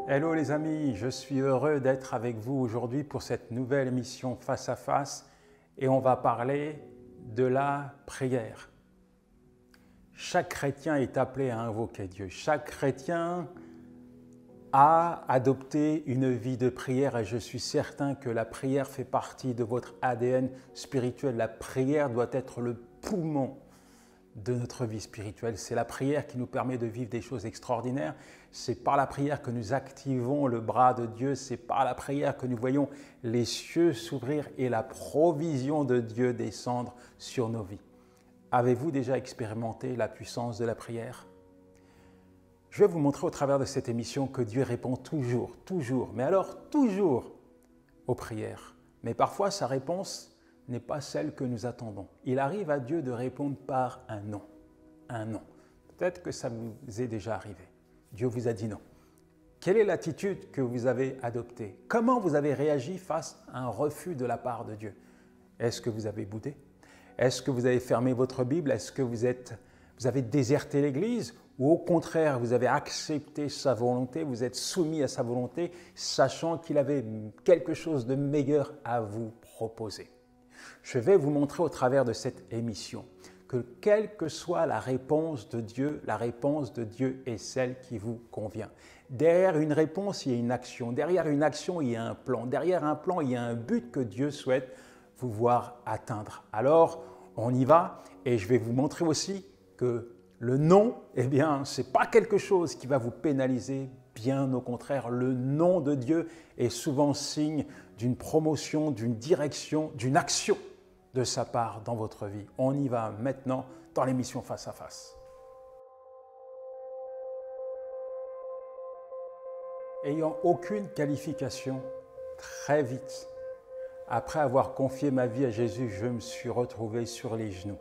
Hello les amis, je suis heureux d'être avec vous aujourd'hui pour cette nouvelle émission Face à Face et on va parler de la prière. Chaque chrétien est appelé à invoquer Dieu. Chaque chrétien a adopté une vie de prière et je suis certain que la prière fait partie de votre ADN spirituel. La prière doit être le poumon de notre vie spirituelle. C'est la prière qui nous permet de vivre des choses extraordinaires. C'est par la prière que nous activons le bras de Dieu. C'est par la prière que nous voyons les cieux s'ouvrir et la provision de Dieu descendre sur nos vies. Avez-vous déjà expérimenté la puissance de la prière? Je vais vous montrer au travers de cette émission que Dieu répond toujours, mais alors toujours aux prières. Mais parfois, sa réponse n'est pas celle que nous attendons. Il arrive à Dieu de répondre par un non. Un non. Peut-être que ça vous est déjà arrivé. Dieu vous a dit non. Quelle est l'attitude que vous avez adoptée? Comment vous avez réagi face à un refus de la part de Dieu? Est-ce que vous avez boudé? Est-ce que vous avez fermé votre Bible? Est-ce que vous avez déserté l'Église? Ou au contraire, vous avez accepté sa volonté, vous êtes soumis à sa volonté, sachant qu'il avait quelque chose de meilleur à vous proposer? Je vais vous montrer au travers de cette émission que quelle que soit la réponse de Dieu est celle qui vous convient. Derrière une réponse, il y a une action. Derrière une action, il y a un plan. Derrière un plan, il y a un but que Dieu souhaite vous voir atteindre. Alors, on y va et je vais vous montrer aussi que le non, eh bien, ce n'est pas quelque chose qui va vous pénaliser. Bien au contraire, le nom de Dieu est souvent signe d'une promotion, d'une direction, d'une action de sa part dans votre vie. On y va maintenant dans l'émission Face à Face. Ayant aucune qualification, très vite, après avoir confié ma vie à Jésus, je me suis retrouvé sur les genoux.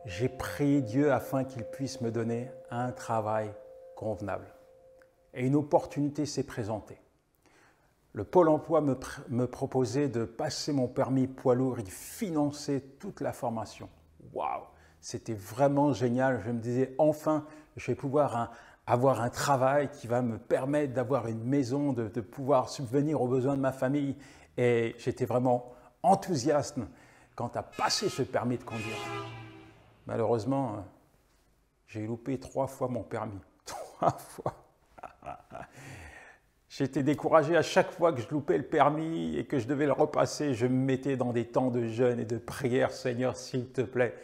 J'ai prié Dieu afin qu'il puisse me donner un travail convenable. Et une opportunité s'est présentée. Le Pôle emploi me proposait de passer mon permis poids lourd et de financer toute la formation. Waouh! C'était vraiment génial. Je me disais, enfin, je vais pouvoir avoir un travail qui va me permettre d'avoir une maison, de pouvoir subvenir aux besoins de ma famille. Et j'étais vraiment enthousiaste quant à passer ce permis de conduire. Malheureusement, j'ai loupé 3 fois mon permis. 3 fois. J'étais découragé à chaque fois que je loupais le permis et que je devais le repasser. Je me mettais dans des temps de jeûne et de prière. Seigneur, s'il te plaît,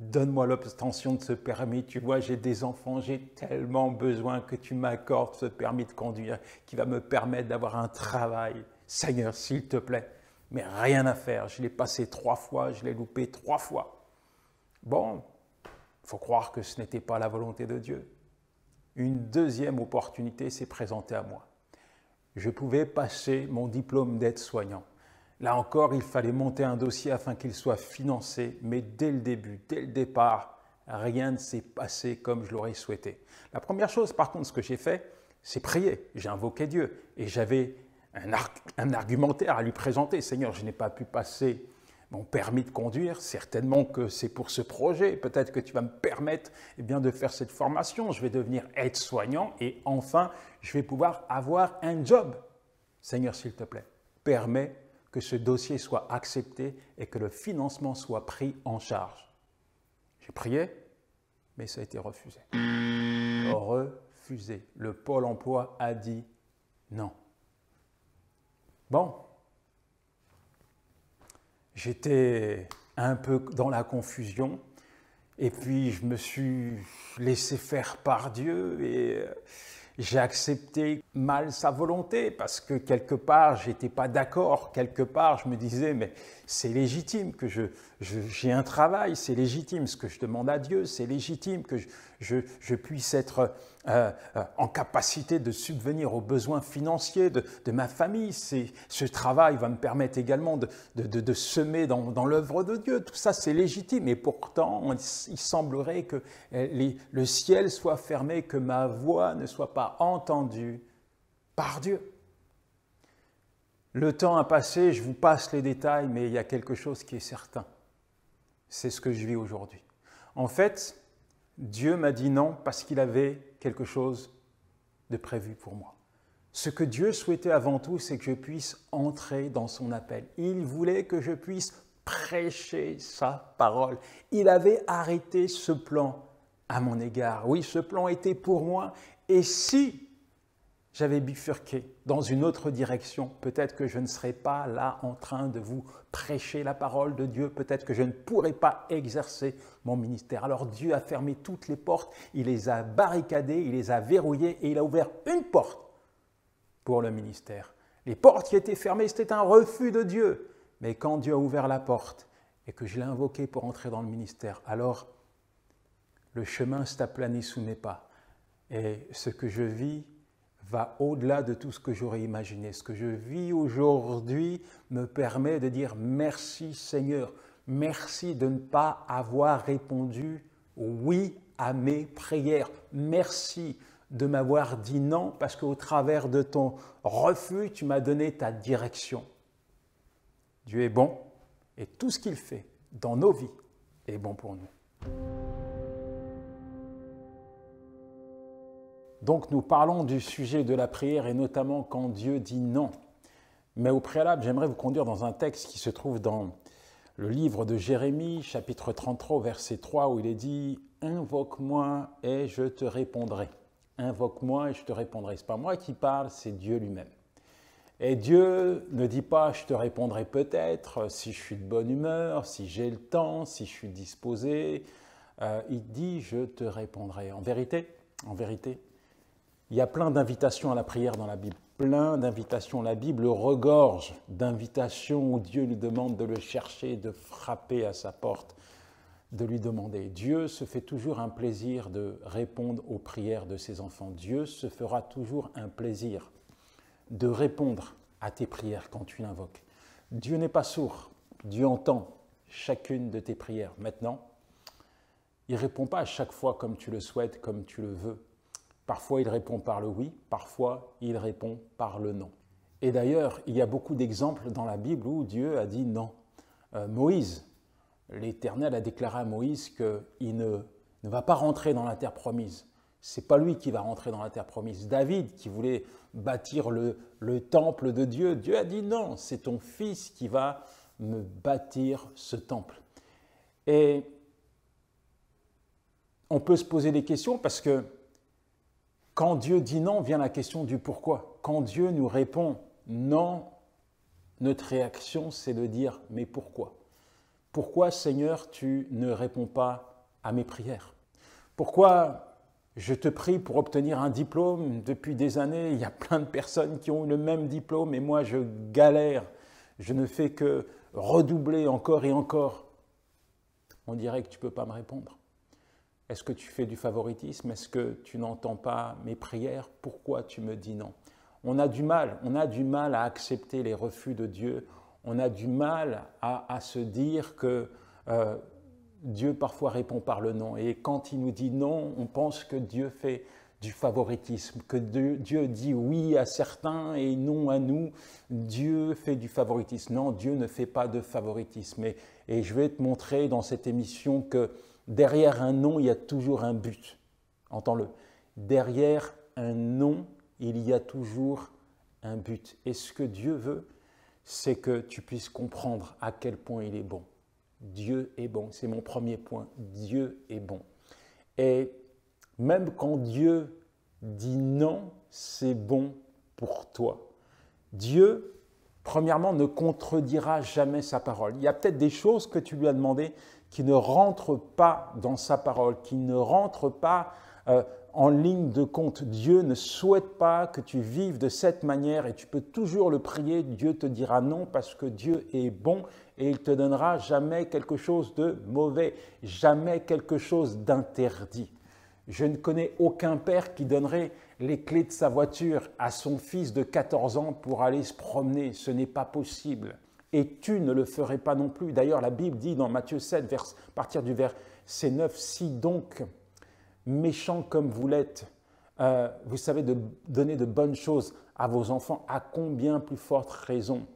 donne-moi l'obtention de ce permis. Tu vois, j'ai des enfants, j'ai tellement besoin que tu m'accordes ce permis de conduire qui va me permettre d'avoir un travail. Seigneur, s'il te plaît. Mais rien à faire. Je l'ai passé 3 fois, je l'ai loupé 3 fois. Bon, il faut croire que ce n'était pas la volonté de Dieu. Une deuxième opportunité s'est présentée à moi. Je pouvais passer mon diplôme d'aide-soignant. Là encore, il fallait monter un dossier afin qu'il soit financé, mais dès le début, dès le départ, rien ne s'est passé comme je l'aurais souhaité. La première chose, par contre, ce que j'ai fait, c'est prier. J'ai invoqué Dieu et j'avais un argumentaire à lui présenter. Seigneur, je n'ai pas pu passer mon permis de conduire, certainement que c'est pour ce projet. Peut-être que tu vas me permettre de faire cette formation. Je vais devenir aide-soignant et enfin, je vais pouvoir avoir un job. Seigneur, s'il te plaît, permets que ce dossier soit accepté et que le financement soit pris en charge. J'ai prié, mais ça a été refusé. Refusé. Le Pôle emploi a dit non. Bon. J'étais un peu dans la confusion et puis je me suis laissé faire par Dieu et j'ai accepté mal sa volonté parce que quelque part, je n'étais pas d'accord. Quelque part, je me disais, mais c'est légitime que j'ai un travail, c'est légitime ce que je demande à Dieu, c'est légitime que je puisse être en capacité de subvenir aux besoins financiers de ma famille. Ce travail va me permettre également de semer dans l'œuvre de Dieu. Tout ça, c'est légitime. Et pourtant, il semblerait que le ciel soit fermé, que ma voix ne soit pas entendue par Dieu. Le temps a passé, je vous passe les détails, mais il y a quelque chose qui est certain. C'est ce que je vis aujourd'hui. En fait, Dieu m'a dit non parce qu'il avait quelque chose de prévu pour moi. Ce que Dieu souhaitait avant tout, c'est que je puisse entrer dans son appel. Il voulait que je puisse prêcher sa parole. Il avait arrêté ce plan à mon égard. Oui, ce plan était pour moi. Et si j'avais bifurqué dans une autre direction, peut-être que je ne serais pas là en train de vous prêcher la parole de Dieu, peut-être que je ne pourrais pas exercer mon ministère. Alors Dieu a fermé toutes les portes, il les a barricadées, il les a verrouillées et il a ouvert une porte pour le ministère. Les portes qui étaient fermées, c'était un refus de Dieu. Mais quand Dieu a ouvert la porte et que je l'ai invoqué pour entrer dans le ministère, alors le chemin s'est aplani sous mes pas. Et ce que je vis va au-delà de tout ce que j'aurais imaginé. Ce que je vis aujourd'hui me permet de dire merci Seigneur, merci de ne pas avoir répondu oui à mes prières. Merci de m'avoir dit non parce qu'au travers de ton refus, tu m'as donné ta direction. Dieu est bon et tout ce qu'il fait dans nos vies est bon pour nous. Donc nous parlons du sujet de la prière et notamment quand Dieu dit non. Mais au préalable, j'aimerais vous conduire dans un texte qui se trouve dans le livre de Jérémie, chapitre 33, verset 3, où il est dit « Invoque-moi et je te répondrai. Invoque-moi et je te répondrai. » Ce n'est pas moi qui parle, c'est Dieu lui-même. Et Dieu ne dit pas « Je te répondrai peut-être, si je suis de bonne humeur, si j'ai le temps, si je suis disposé. » Il dit « Je te répondrai. » En vérité, il y a plein d'invitations à la prière dans la Bible, plein d'invitations. La Bible regorge d'invitations où Dieu nous demande de le chercher, de frapper à sa porte, de lui demander. Dieu se fait toujours un plaisir de répondre aux prières de ses enfants. Dieu se fera toujours un plaisir de répondre à tes prières quand tu l'invoques. Dieu n'est pas sourd, Dieu entend chacune de tes prières. Maintenant, il ne répond pas à chaque fois comme tu le souhaites, comme tu le veux. Parfois, il répond par le oui, parfois, il répond par le non. Et d'ailleurs, il y a beaucoup d'exemples dans la Bible où Dieu a dit non. Moïse, l'Éternel a déclaré à Moïse qu'il ne va pas rentrer dans la terre promise. Ce n'est pas lui qui va rentrer dans la terre promise. David, qui voulait bâtir le temple de Dieu, Dieu a dit non, c'est ton fils qui va me bâtir ce temple. Et on peut se poser des questions parce que quand Dieu dit non, vient la question du pourquoi. Quand Dieu nous répond non, notre réaction, c'est de dire « mais pourquoi ?» Pourquoi, Seigneur, tu ne réponds pas à mes prières? Pourquoi je te prie pour obtenir un diplôme depuis des années? Il y a plein de personnes qui ont le même diplôme et moi, je galère. Je ne fais que redoubler encore et encore. On dirait que tu ne peux pas me répondre. Est-ce que tu fais du favoritisme? Est-ce que tu n'entends pas mes prières? Pourquoi tu me dis non? On a du mal à accepter les refus de Dieu. On a du mal à se dire que Dieu parfois répond par le non. Et quand il nous dit non, on pense que Dieu fait du favoritisme, que Dieu dit oui à certains et non à nous. Dieu fait du favoritisme. Non, Dieu ne fait pas de favoritisme. Et je vais te montrer dans cette émission que derrière un non, il y a toujours un but. Entends-le. Derrière un non, il y a toujours un but. Et ce que Dieu veut, c'est que tu puisses comprendre à quel point il est bon. Dieu est bon. C'est mon premier point. Dieu est bon. Et même quand Dieu dit non, c'est bon pour toi. Dieu, premièrement, ne contredira jamais sa parole. Il y a peut-être des choses que tu lui as demandées qui ne rentrent pas dans sa parole, qui ne rentrent pas en ligne de compte. Dieu ne souhaite pas que tu vives de cette manière et tu peux toujours le prier. Dieu te dira non parce que Dieu est bon et il ne te donnera jamais quelque chose de mauvais, jamais quelque chose d'interdit. Je ne connais aucun père qui donnerait les clés de sa voiture à son fils de 14 ans pour aller se promener. Ce n'est pas possible. Et tu ne le ferais pas non plus. D'ailleurs, la Bible dit dans Matthieu 7, à partir du verset 9, « Si donc, méchants comme vous l'êtes, vous savez donner de bonnes choses à vos enfants, à combien plus forte raison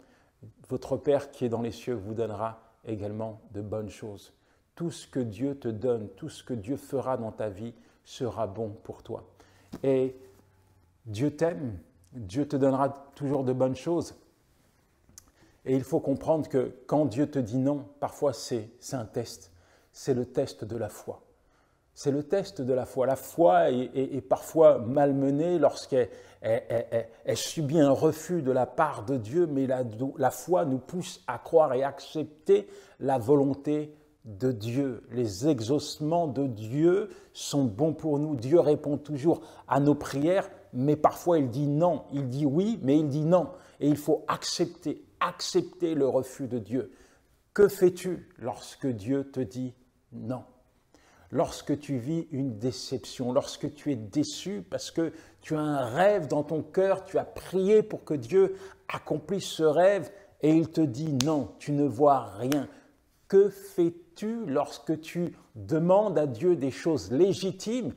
votre Père qui est dans les cieux vous donnera également de bonnes choses. » Tout ce que Dieu te donne, tout ce que Dieu fera dans ta vie sera bon pour toi. Et Dieu t'aime, Dieu te donnera toujours de bonnes choses. Et il faut comprendre que quand Dieu te dit non, parfois c'est un test. C'est le test de la foi. C'est le test de la foi. La foi est parfois malmenée lorsqu'elle subit un refus de la part de Dieu, mais la foi nous pousse à croire et à accepter la volonté de Dieu. Les exaucements de Dieu sont bons pour nous. Dieu répond toujours à nos prières, mais parfois il dit non. Il dit oui, mais il dit non. Et il faut accepter le refus de Dieu. Que fais-tu lorsque Dieu te dit non ? Lorsque tu vis une déception, lorsque tu es déçu parce que tu as un rêve dans ton cœur, tu as prié pour que Dieu accomplisse ce rêve et il te dit non, tu ne vois rien. Que fais-tu lorsque tu demandes à Dieu des choses légitimes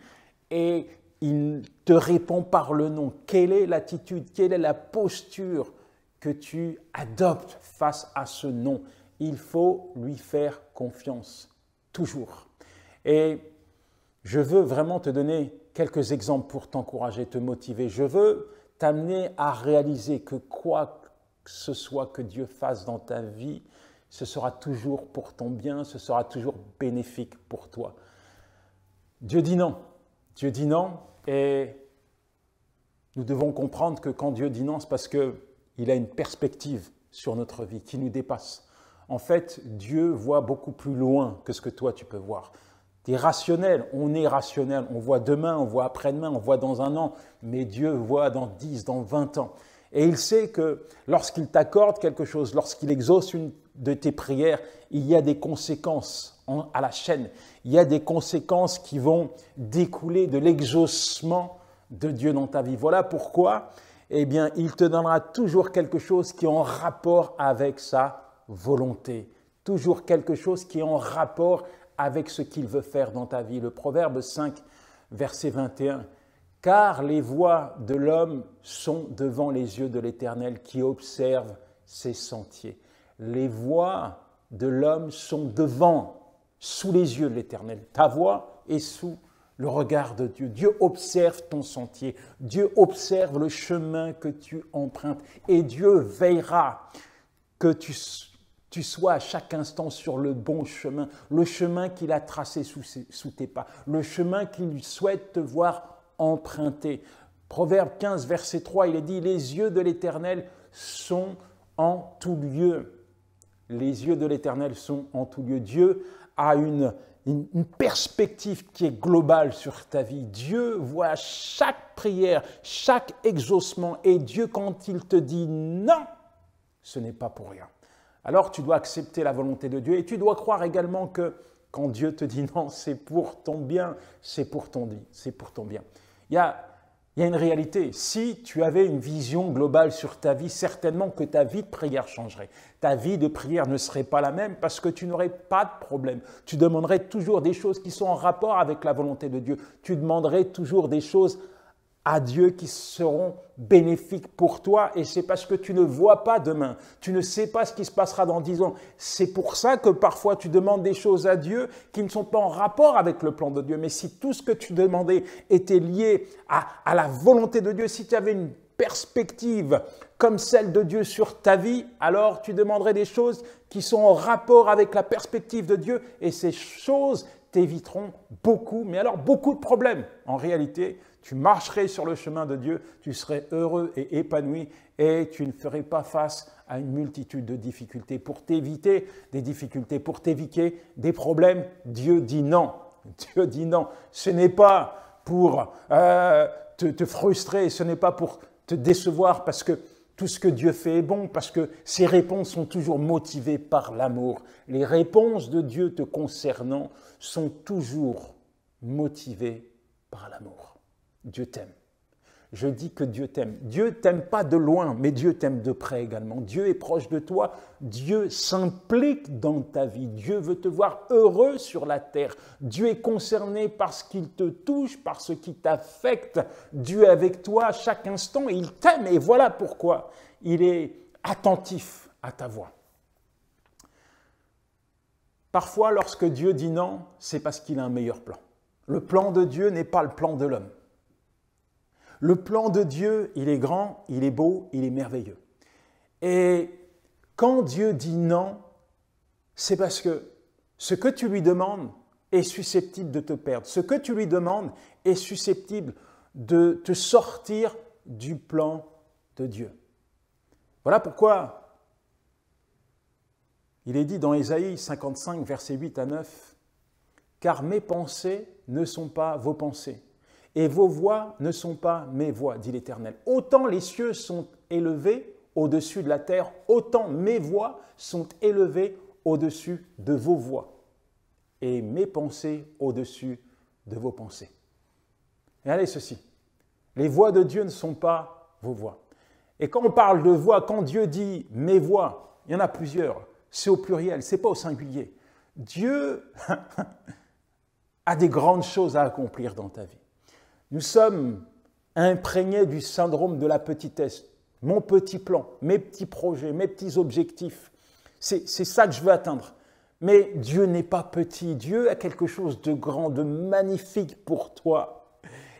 et il te répond par le non? Quelle est l'attitude, quelle est la posture que tu adoptes face à ce non? Il faut lui faire confiance, toujours. Et je veux vraiment te donner quelques exemples pour t'encourager, te motiver. Je veux t'amener à réaliser que quoi que ce soit que Dieu fasse dans ta vie, ce sera toujours pour ton bien, ce sera toujours bénéfique pour toi. Dieu dit non. Dieu dit non et nous devons comprendre que quand Dieu dit non, c'est parce qu'il a une perspective sur notre vie qui nous dépasse. En fait, Dieu voit beaucoup plus loin que ce que toi tu peux voir. Tu es rationnel, on est rationnel, on voit demain, on voit après-demain, on voit dans un an, mais Dieu voit dans 10, dans 20 ans. Et il sait que lorsqu'il t'accorde quelque chose, lorsqu'il exauce une de tes prières, il y a des conséquences à la chaîne. Il y a des conséquences qui vont découler de l'exaucement de Dieu dans ta vie. Voilà pourquoi, eh bien, il te donnera toujours quelque chose qui est en rapport avec sa volonté. Toujours quelque chose qui est en rapport avec ce qu'il veut faire dans ta vie. Le Proverbe 5, verset 21. « Car les voies de l'homme sont devant les yeux de l'Éternel qui observe ses sentiers. » Les voies de l'homme sont devant, sous les yeux de l'Éternel. Ta voie est sous le regard de Dieu. Dieu observe ton sentier. Dieu observe le chemin que tu empruntes. Et Dieu veillera que tu sois à chaque instant sur le bon chemin, le chemin qu'il a tracé sous tes pas, le chemin qu'il souhaite te voir emprunter. Proverbe 15, verset 3, il est dit « Les yeux de l'Éternel sont en tout lieu. » Les yeux de l'Éternel sont en tout lieu. Dieu a une perspective qui est globale sur ta vie. Dieu voit chaque prière, chaque exaucement. Et Dieu, quand il te dit non, ce n'est pas pour rien. Alors tu dois accepter la volonté de Dieu et tu dois croire également que quand Dieu te dit non, c'est pour ton bien, c'est pour ton bien. Il y a une réalité. Si tu avais une vision globale sur ta vie, certainement que ta vie de prière changerait. Ta vie de prière ne serait pas la même parce que tu n'aurais pas de problème. Tu demanderais toujours des choses qui sont en rapport avec la volonté de Dieu. Tu demanderais toujours des choses à Dieu qui seront bénéfiques pour toi et c'est parce que tu ne vois pas demain, tu ne sais pas ce qui se passera dans 10 ans. C'est pour ça que parfois tu demandes des choses à Dieu qui ne sont pas en rapport avec le plan de Dieu. Mais si tout ce que tu demandais était lié à la volonté de Dieu, si tu avais une perspective comme celle de Dieu sur ta vie, alors tu demanderais des choses qui sont en rapport avec la perspective de Dieu et ces choses t'éviteront beaucoup, mais alors beaucoup de problèmes. En réalité, tu marcherais sur le chemin de Dieu, tu serais heureux et épanoui et tu ne ferais pas face à une multitude de difficultés. Pour t'éviter des difficultés, pour t'éviter des problèmes, Dieu dit non. Dieu dit non. Ce n'est pas pour te frustrer, ce n'est pas pour te décevoir parce que tout ce que Dieu fait est bon, parce que ses réponses sont toujours motivées par l'amour. Les réponses de Dieu te concernant sont toujours motivées par l'amour. Dieu t'aime. Je dis que Dieu t'aime. Dieu t'aime pas de loin, mais Dieu t'aime de près également. Dieu est proche de toi. Dieu s'implique dans ta vie. Dieu veut te voir heureux sur la terre. Dieu est concerné par ce qu'il te touche, par ce qui t'affecte. Dieu est avec toi à chaque instant et il t'aime. Et voilà pourquoi il est attentif à ta voix. Parfois, lorsque Dieu dit non, c'est parce qu'il a un meilleur plan. Le plan de Dieu n'est pas le plan de l'homme. Le plan de Dieu, il est grand, il est beau, il est merveilleux. Et quand Dieu dit non, c'est parce que ce que tu lui demandes est susceptible de te perdre. Ce que tu lui demandes est susceptible de te sortir du plan de Dieu. Voilà pourquoi il est dit dans Ésaïe 55, versets 8 à 9, « Car mes pensées ne sont pas vos pensées, et vos voix ne sont pas mes voix, dit l'Éternel. Autant les cieux sont élevés au-dessus de la terre, autant mes voix sont élevées au-dessus de vos voix, et mes pensées au-dessus de vos pensées. » Et allez, ceci, les voix de Dieu ne sont pas vos voix. Et quand on parle de voix, quand Dieu dit « mes voix », il y en a plusieurs, c'est au pluriel, ce n'est pas au singulier. Dieu a des grandes choses à accomplir dans ta vie. Nous sommes imprégnés du syndrome de la petitesse. Mon petit plan, mes petits projets, mes petits objectifs, c'est ça que je veux atteindre. Mais Dieu n'est pas petit. Dieu a quelque chose de grand, de magnifique pour toi.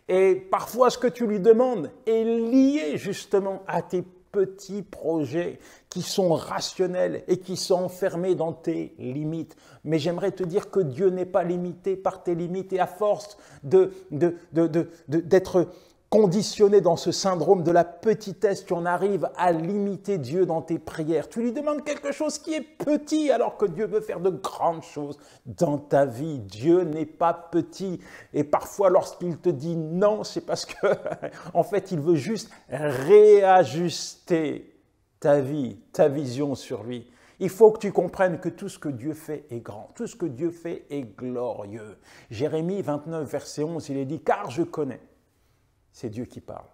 Et parfois, ce que tu lui demandes est lié justement à tes petits projets qui sont rationnels et qui sont enfermés dans tes limites. Mais j'aimerais te dire que Dieu n'est pas limité par tes limites et à force d'être conditionné dans ce syndrome de la petitesse, tu en arrives à limiter Dieu dans tes prières. Tu lui demandes quelque chose qui est petit alors que Dieu veut faire de grandes choses dans ta vie. Dieu n'est pas petit. Et parfois, lorsqu'il te dit non, c'est parce que, en fait, il veut juste réajuster ta vie, ta vision sur lui. Il faut que tu comprennes que tout ce que Dieu fait est grand, tout ce que Dieu fait est glorieux. Jérémie 29, verset 11, il est dit « Car je connais ». C'est Dieu qui parle.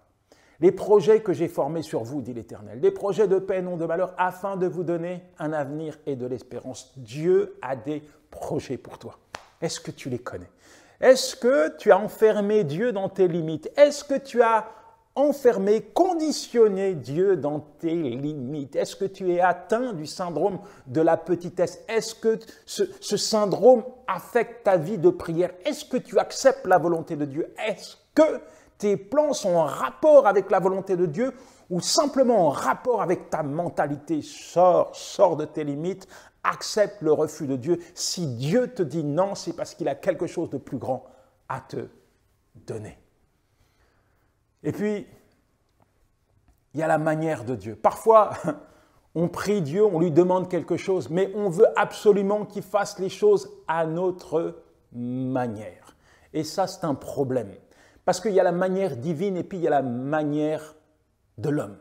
Les projets que j'ai formés sur vous, dit l'Éternel, des projets de paix et non de malheur, afin de vous donner un avenir et de l'espérance. Dieu a des projets pour toi. Est-ce que tu les connais? Est-ce que tu as enfermé Dieu dans tes limites? Est-ce que tu as enfermé, conditionné Dieu dans tes limites? Est-ce que tu es atteint du syndrome de la petitesse? Est-ce que ce syndrome affecte ta vie de prière? Est-ce que tu acceptes la volonté de Dieu? Est-ce que tes plans sont en rapport avec la volonté de Dieu ou simplement en rapport avec ta mentalité? Sors de tes limites, accepte le refus de Dieu. Si Dieu te dit non, c'est parce qu'il a quelque chose de plus grand à te donner. Et puis, il y a la manière de Dieu. Parfois, on prie Dieu, on lui demande quelque chose, mais on veut absolument qu'il fasse les choses à notre manière. Et ça, c'est un problème. Parce qu'il y a la manière divine et puis il y a la manière de l'homme.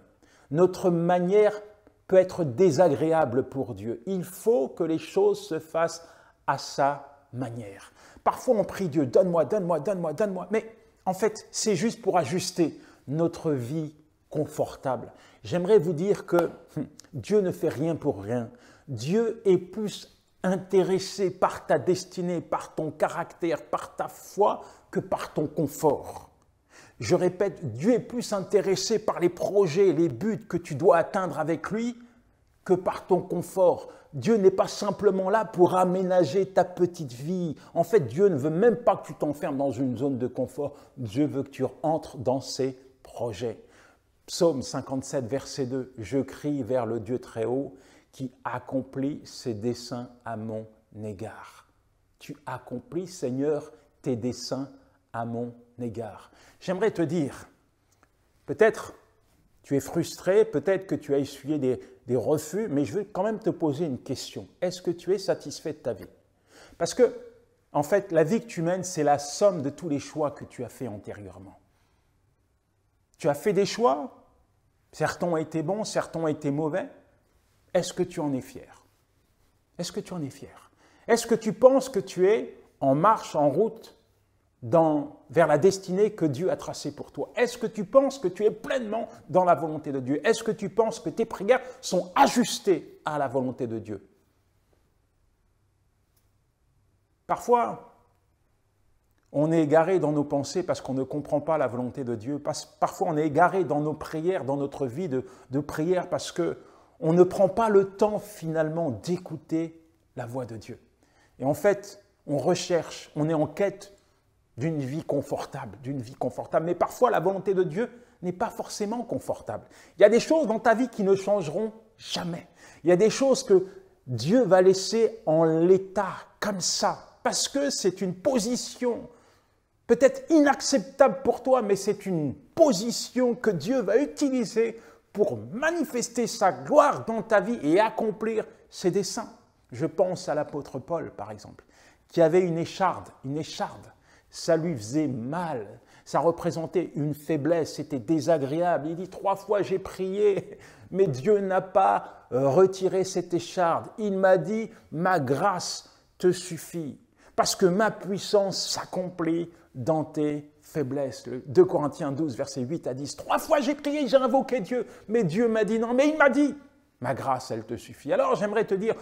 Notre manière peut être désagréable pour Dieu. Il faut que les choses se fassent à sa manière. Parfois, on prie Dieu, donne-moi, donne-moi, donne-moi, donne-moi. Mais en fait, c'est juste pour ajuster notre vie confortable. J'aimerais vous dire que Dieu ne fait rien pour rien. Dieu est plus intéressé par ta destinée, par ton caractère, par ta foi, que par ton confort. Je répète, Dieu est plus intéressé par les projets, les buts que tu dois atteindre avec lui que par ton confort. Dieu n'est pas simplement là pour aménager ta petite vie. En fait, Dieu ne veut même pas que tu t'enfermes dans une zone de confort. Dieu veut que tu entres dans ses projets. Psaume 57, verset 2, « Je crie vers le Dieu très haut qui accomplit ses desseins à mon égard. » Tu accomplis, Seigneur, tes desseins à mon égard. J'aimerais te dire, peut-être tu es frustré, peut-être que tu as essuyé des refus, mais je veux quand même te poser une question. Est-ce que tu es satisfait de ta vie? Parce que, en fait, la vie que tu mènes, c'est la somme de tous les choix que tu as faits antérieurement. Tu as fait des choix, certains ont été bons, certains ont été mauvais. Est-ce que tu en es fier? Est-ce que tu en es fier? Est-ce que tu penses que tu es en marche, en route vers la destinée que Dieu a tracée pour toi? Est-ce que tu penses que tu es pleinement dans la volonté de Dieu? Est-ce que tu penses que tes prières sont ajustées à la volonté de Dieu? Parfois, on est égaré dans nos pensées parce qu'on ne comprend pas la volonté de Dieu. Parfois, on est égaré dans nos prières, dans notre vie de prière parce qu'on ne prend pas le temps finalement d'écouter la voix de Dieu. Et en fait, on recherche, on est en quête d'une vie confortable, Mais parfois, la volonté de Dieu n'est pas forcément confortable. Il y a des choses dans ta vie qui ne changeront jamais. Il y a des choses que Dieu va laisser en l'état, comme ça, parce que c'est une position peut-être inacceptable pour toi, mais c'est une position que Dieu va utiliser pour manifester sa gloire dans ta vie et accomplir ses desseins. Je pense à l'apôtre Paul, par exemple, qui avait une écharde. Ça lui faisait mal, ça représentait une faiblesse, c'était désagréable. Il dit 3 fois j'ai prié, mais Dieu n'a pas retiré cette écharde. Il m'a dit ma grâce te suffit, parce que ma puissance s'accomplit dans tes faiblesses. 2 Corinthiens 12, versets 8 à 10. 3 fois j'ai prié, j'ai invoqué Dieu, mais Dieu m'a dit non, mais il m'a dit ma grâce elle te suffit. Alors j'aimerais te dire,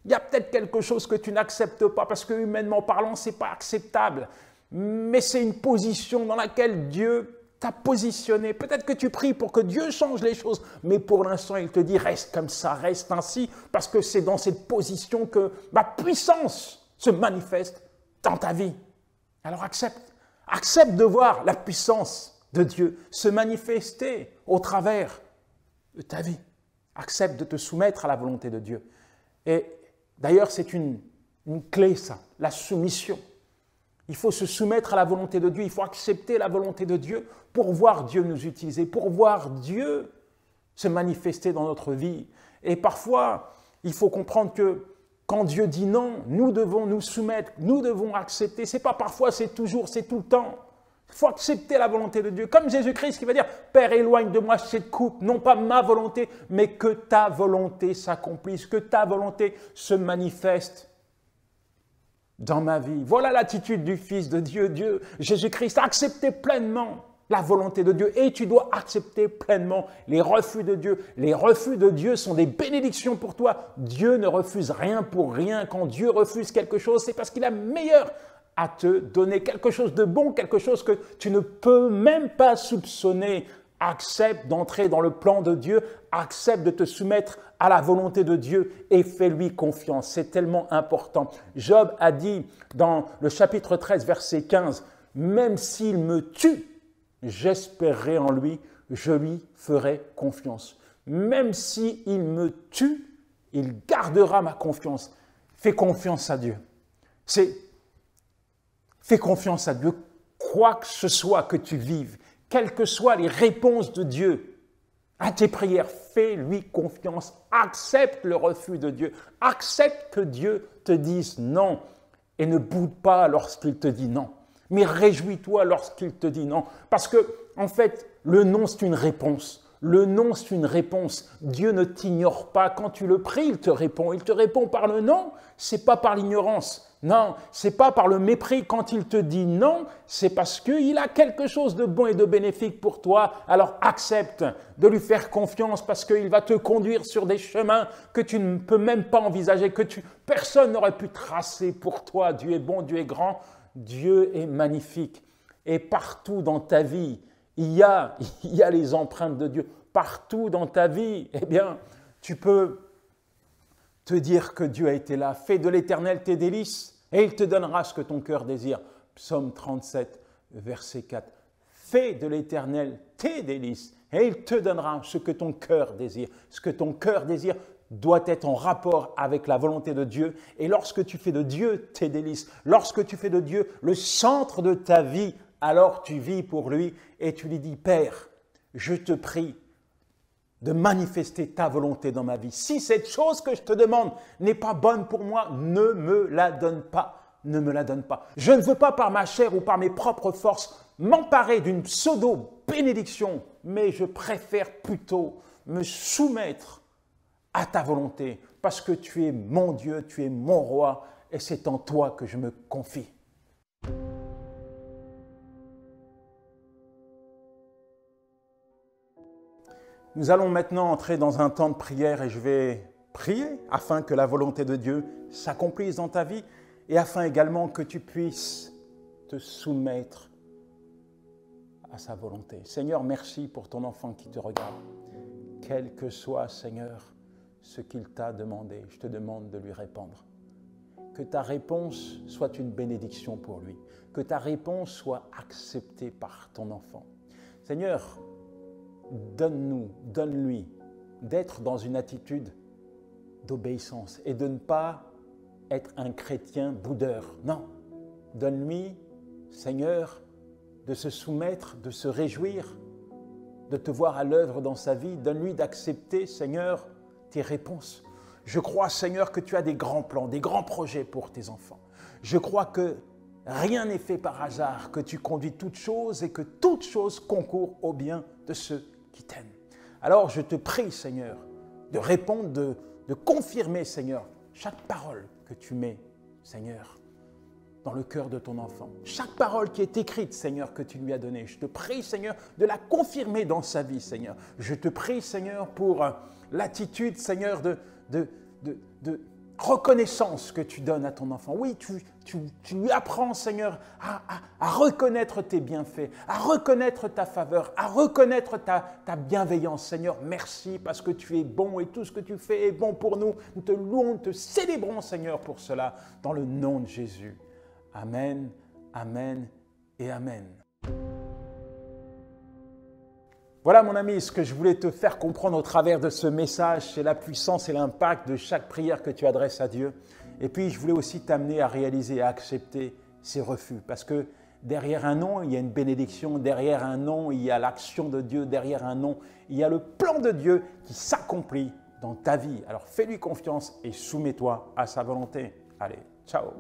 il y a peut-être quelque chose que tu n'acceptes pas, parce que humainement parlant, ce n'est pas acceptable. Mais c'est une position dans laquelle Dieu t'a positionné. Peut-être que tu pries pour que Dieu change les choses, mais pour l'instant, il te dit reste comme ça, reste ainsi, parce que c'est dans cette position que ma puissance se manifeste dans ta vie. Alors accepte de voir la puissance de Dieu se manifester au travers de ta vie. Accepte de te soumettre à la volonté de Dieu. Et d'ailleurs, c'est une clé, ça, la soumission. Il faut se soumettre à la volonté de Dieu, il faut accepter la volonté de Dieu pour voir Dieu nous utiliser, pour voir Dieu se manifester dans notre vie. Et parfois, il faut comprendre que quand Dieu dit non, nous devons nous soumettre, nous devons accepter. Ce n'est pas parfois, c'est toujours, c'est tout le temps. Il faut accepter la volonté de Dieu. Comme Jésus-Christ qui va dire « Père, éloigne de moi cette coupe, non pas ma volonté, mais que ta volonté s'accomplisse, que ta volonté se manifeste dans ma vie. » Voilà l'attitude du Fils de Dieu, Jésus-Christ, accepter pleinement la volonté de Dieu. Et tu dois accepter pleinement les refus de Dieu. Les refus de Dieu sont des bénédictions pour toi. Dieu ne refuse rien pour rien. Quand Dieu refuse quelque chose, c'est parce qu'il a meilleur à te donner, quelque chose de bon, quelque chose que tu ne peux même pas soupçonner. Accepte d'entrer dans le plan de Dieu, accepte de te soumettre à la volonté de Dieu et fais-lui confiance. C'est tellement important. Job a dit dans le chapitre 13, verset 15, « Même s'il me tue, j'espérerai en lui, je lui ferai confiance. » Même s'il me tue, il gardera ma confiance. Fais confiance à Dieu. Fais confiance à Dieu, quoi que ce soit que tu vives. Quelles que soient les réponses de Dieu à tes prières, fais-lui confiance, accepte le refus de Dieu, accepte que Dieu te dise non et ne boude pas lorsqu'il te dit non, mais réjouis-toi lorsqu'il te dit non, parce que en fait, le non c'est une réponse. Le non, c'est une réponse. Dieu ne t'ignore pas. Quand tu le pries, il te répond. Il te répond par le non, c'est pas par l'ignorance. Non, c'est pas par le mépris. Quand il te dit non, c'est parce qu'il a quelque chose de bon et de bénéfique pour toi. Alors accepte de lui faire confiance parce qu'il va te conduire sur des chemins que tu ne peux même pas envisager, personne n'aurait pu tracer pour toi. Dieu est bon, Dieu est grand, Dieu est magnifique. Et partout dans ta vie, il y a les empreintes de Dieu. Partout dans ta vie, eh bien, tu peux te dire que Dieu a été là. Fais de l'Éternel tes délices et il te donnera ce que ton cœur désire. Psaume 37, verset 4. Fais de l'Éternel tes délices et il te donnera ce que ton cœur désire. Ce que ton cœur désire doit être en rapport avec la volonté de Dieu. Et lorsque tu fais de Dieu tes délices, lorsque tu fais de Dieu le centre de ta vie, alors tu vis pour lui et tu lui dis « Père, je te prie de manifester ta volonté dans ma vie. Si cette chose que je te demande n'est pas bonne pour moi, ne me la donne pas. Ne me la donne pas. Je ne veux pas par ma chair ou par mes propres forces m'emparer d'une pseudo-bénédiction, mais je préfère plutôt me soumettre à ta volonté parce que tu es mon Dieu, tu es mon roi et c'est en toi que je me confie. Nous allons maintenant entrer dans un temps de prière et je vais prier afin que la volonté de Dieu s'accomplisse dans ta vie et afin également que tu puisses te soumettre à sa volonté. Seigneur, merci pour ton enfant qui te regarde. Quel que soit, Seigneur, ce qu'il t'a demandé, je te demande de lui répondre. Que ta réponse soit une bénédiction pour lui. Que ta réponse soit acceptée par ton enfant. Seigneur, donne-lui d'être dans une attitude d'obéissance et de ne pas être un chrétien boudeur. Non, donne-lui, Seigneur, de se soumettre, de se réjouir, de te voir à l'œuvre dans sa vie. Donne-lui d'accepter, Seigneur, tes réponses. Je crois, Seigneur, que tu as des grands plans, des grands projets pour tes enfants. Je crois que rien n'est fait par hasard, que tu conduis toutes choses et que toutes choses concourent au bien de ceux qui t'aiment. Alors, je te prie, Seigneur, de répondre, de confirmer, Seigneur, chaque parole que tu mets, Seigneur, dans le cœur de ton enfant. Chaque parole qui est écrite, Seigneur, que tu lui as donnée. Je te prie, Seigneur, de la confirmer dans sa vie, Seigneur. Je te prie, Seigneur, pour l'attitude, Seigneur, de reconnaissance que tu donnes à ton enfant. Oui, tu lui apprends, Seigneur, à reconnaître tes bienfaits, à reconnaître ta faveur, à reconnaître ta bienveillance. Seigneur, merci parce que tu es bon et tout ce que tu fais est bon pour nous. Nous te louons, nous te célébrons, Seigneur, pour cela, dans le nom de Jésus. Amen, amen et amen. Voilà mon ami, ce que je voulais te faire comprendre au travers de ce message, c'est la puissance et l'impact de chaque prière que tu adresses à Dieu. Et puis je voulais aussi t'amener à réaliser et à accepter ces refus. Parce que derrière un non, il y a une bénédiction. Derrière un non, il y a l'action de Dieu. Derrière un non, il y a le plan de Dieu qui s'accomplit dans ta vie. Alors fais-lui confiance et soumets-toi à sa volonté. Allez, ciao!